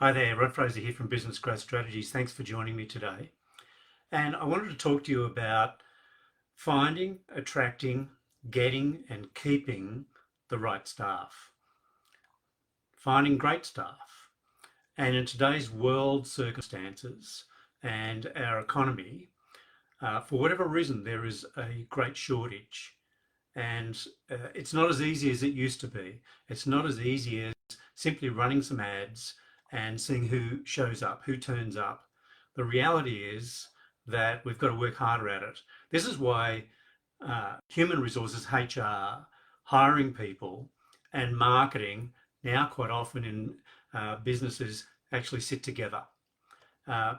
Hi there, Rod Fraser here from Business Growth Strategies. Thanks for joining me today. And I wanted to talk to you about finding, attracting, getting, and keeping the right staff. Finding great staff. And in today's world circumstances and our economy, for whatever reason, there is a great shortage. And it's not as easy as it used to be. It's not as easy as simply running some ads and seeing who shows up, who turns up. The reality is that we've got to work harder at it. This is why human resources, HR, hiring people, and marketing now quite often in businesses actually sit together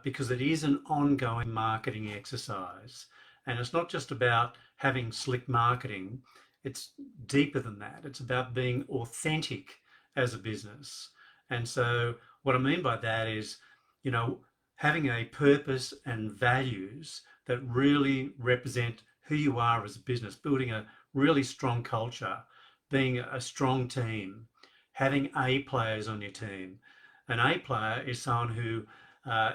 because it is an ongoing marketing exercise. And it's not just about having slick marketing, it's deeper than that. It's about being authentic as a business. And so, what I mean by that is, you know, having a purpose and values that really represent who you are as a business, building a really strong culture, being a strong team, having A players on your team. An A player is someone who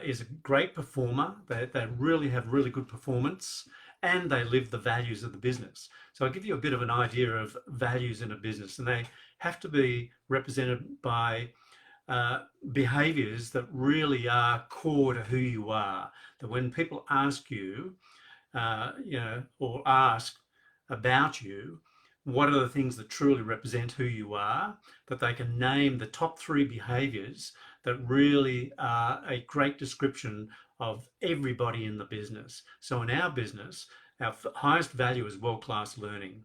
is a great performer. They really have really good performance and they live the values of the business. So I'll give you a bit of an idea of values in a business, and they have to be represented by behaviors that really are core to who you are. That when people ask you, or ask about you, what are the things that truly represent who you are, that they can name the top three behaviors that really are a great description of everybody in the business. So in our business, our highest value is world-class learning.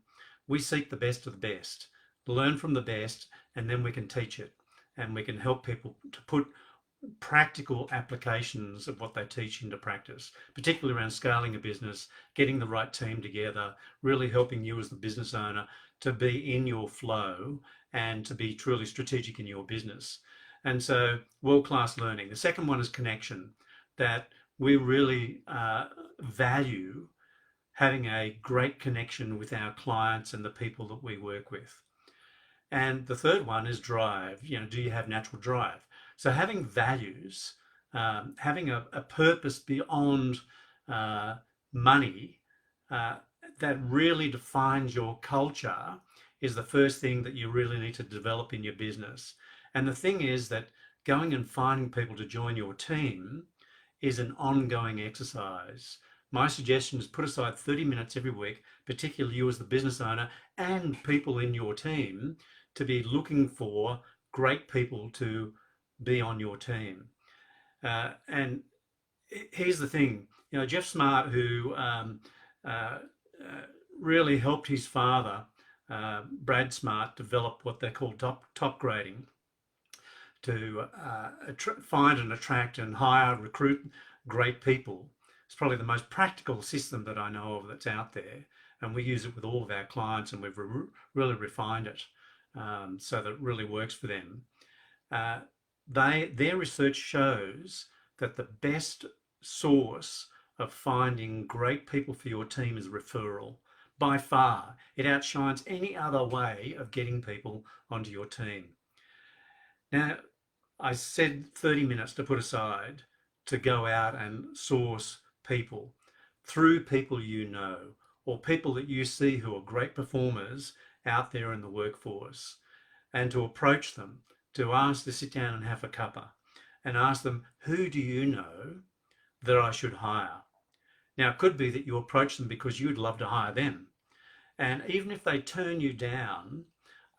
We seek the best of the best, learn from the best, and then we can teach it. And we can help people to put practical applications of what they teach into practice, particularly around scaling a business, getting the right team together, really helping you as the business owner to be in your flow and to be truly strategic in your business. And so world-class learning. The second one is connection, that we really value having a great connection with our clients and the people that we work with. And the third one is drive. Do you have natural drive? So having values, having a purpose beyond money that really defines your culture is the first thing that you really need to develop in your business. And the thing is that going and finding people to join your team is an ongoing exercise. My suggestion is put aside 30 minutes every week, particularly you as the business owner and people in your team, to be looking for great people to be on your team. And here's the thing, Jeff Smart, who really helped his father, Brad Smart, develop what they call top grading to find and attract and hire, recruit great people. It's probably the most practical system that I know of that's out there. And we use it with all of our clients, and we've really refined it so that it really works for them. Their research shows that the best source of finding great people for your team is referral. By far, it outshines any other way of getting people onto your team. Now, I said 30 minutes to put aside to go out and source people through people you know, or people that you see who are great performers out there in the workforce, and to approach them, to ask to sit down and have a cuppa and ask them, who do you know that I should hire? Now, it could be that you approach them because you'd love to hire them. And even if they turn you down,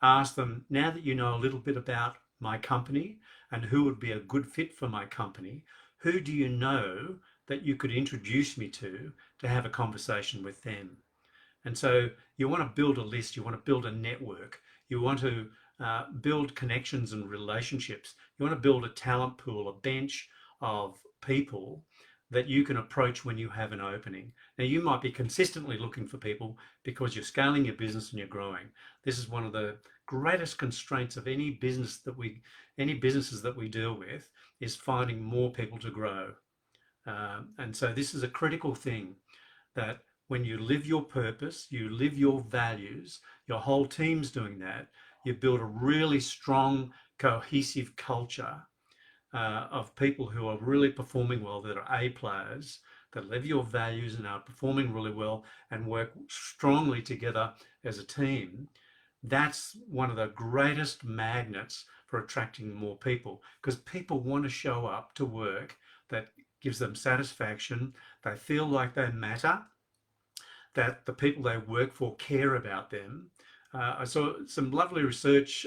ask them, now that you know a little bit about my company and who would be a good fit for my company, who do you know that you could introduce me to have a conversation with them? And so you want to build a list, you want to build a network, you want to build connections and relationships. You want to build a talent pool, a bench of people that you can approach when you have an opening. Now, you might be consistently looking for people because you're scaling your business and you're growing. This is one of the greatest constraints of any businesses that we deal with, is finding more people to grow. And so this is a critical thing, that when you live your purpose, you live your values, your whole team's doing that, you build a really strong, cohesive culture of people who are really performing well, that are A players, that live your values and are performing really well and work strongly together as a team, that's one of the greatest magnets for attracting more people, because people want to show up to work that gives them satisfaction. They feel like they matter, that the people they work for care about them. I saw some lovely research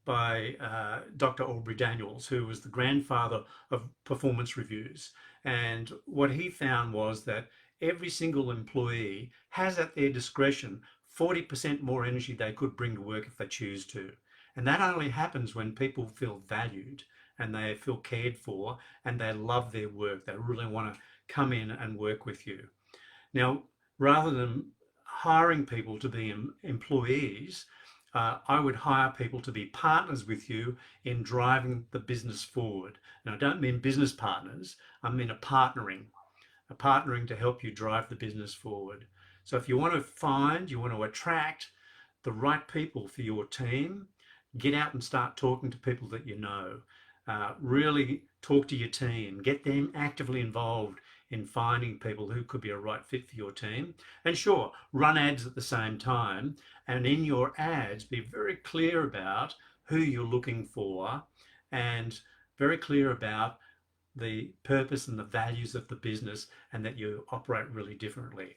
by Dr. Aubrey Daniels, who was the grandfather of performance reviews. And what he found was that every single employee has at their discretion 40% more energy they could bring to work if they choose to. And that only happens when people feel valued and they feel cared for and they love their work. They really want to come in and work with you. Now, rather than hiring people to be employees, I would hire people to be partners with you in driving the business forward. Now, I don't mean business partners, I mean a partnering to help you drive the business forward. So if you want to find, you want to attract the right people for your team, get out and start talking to people that you know. Really talk to your team, get them actively involved in finding people who could be a right fit for your team. And sure, run ads at the same time. And in your ads, be very clear about who you're looking for and very clear about the purpose and the values of the business, and that you operate really differently.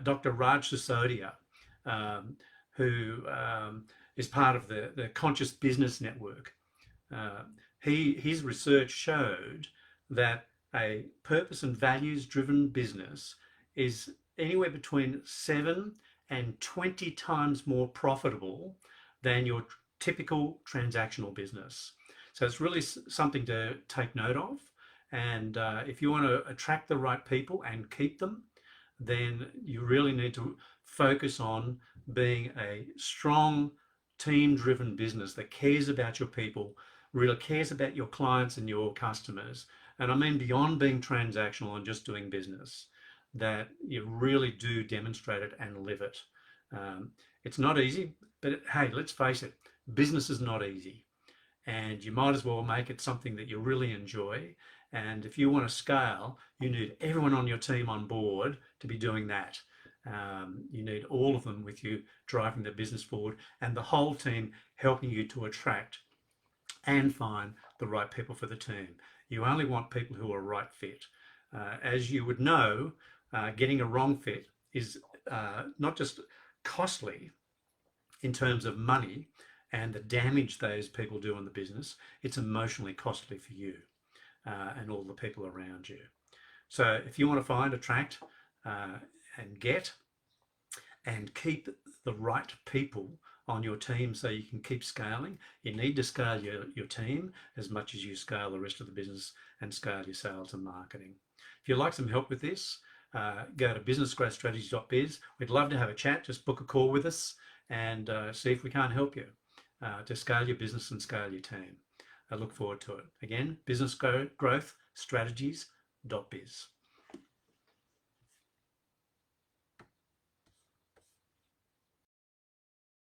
Dr. Raj Sisodia, um, who is part of the Conscious Business Network, uh, his research showed that a purpose and values driven business is anywhere between 7 and 20 times more profitable than your typical transactional business. So it's really something to take note of. And if you want to attract the right people and keep them, then you really need to focus on being a strong team driven business that cares about your people, really cares about your clients and your customers. And I mean beyond being transactional and just doing business, that you really do demonstrate it and live it. It's not easy, but hey, let's face it, business is not easy. And you might as well make it something that you really enjoy. And if you want to scale, you need everyone on your team on board to be doing that. You need all of them with you driving the business forward, and the whole team helping you to attract and find the right people for the team. You only want people who are right fit. As you would know, getting a wrong fit is not just costly in terms of money and the damage those people do in the business, it's emotionally costly for you and all the people around you. So if you want to find, attract, and get and keep the right people on your team so you can keep scaling, you need to scale your team as much as you scale the rest of the business and scale your sales and marketing. If you'd like some help with this, go to businessgrowthstrategies.biz. We'd love to have a chat. Just book a call with us and see if we can't help you to scale your business and scale your team. I look forward to it. Again, businessgrowthstrategies.biz.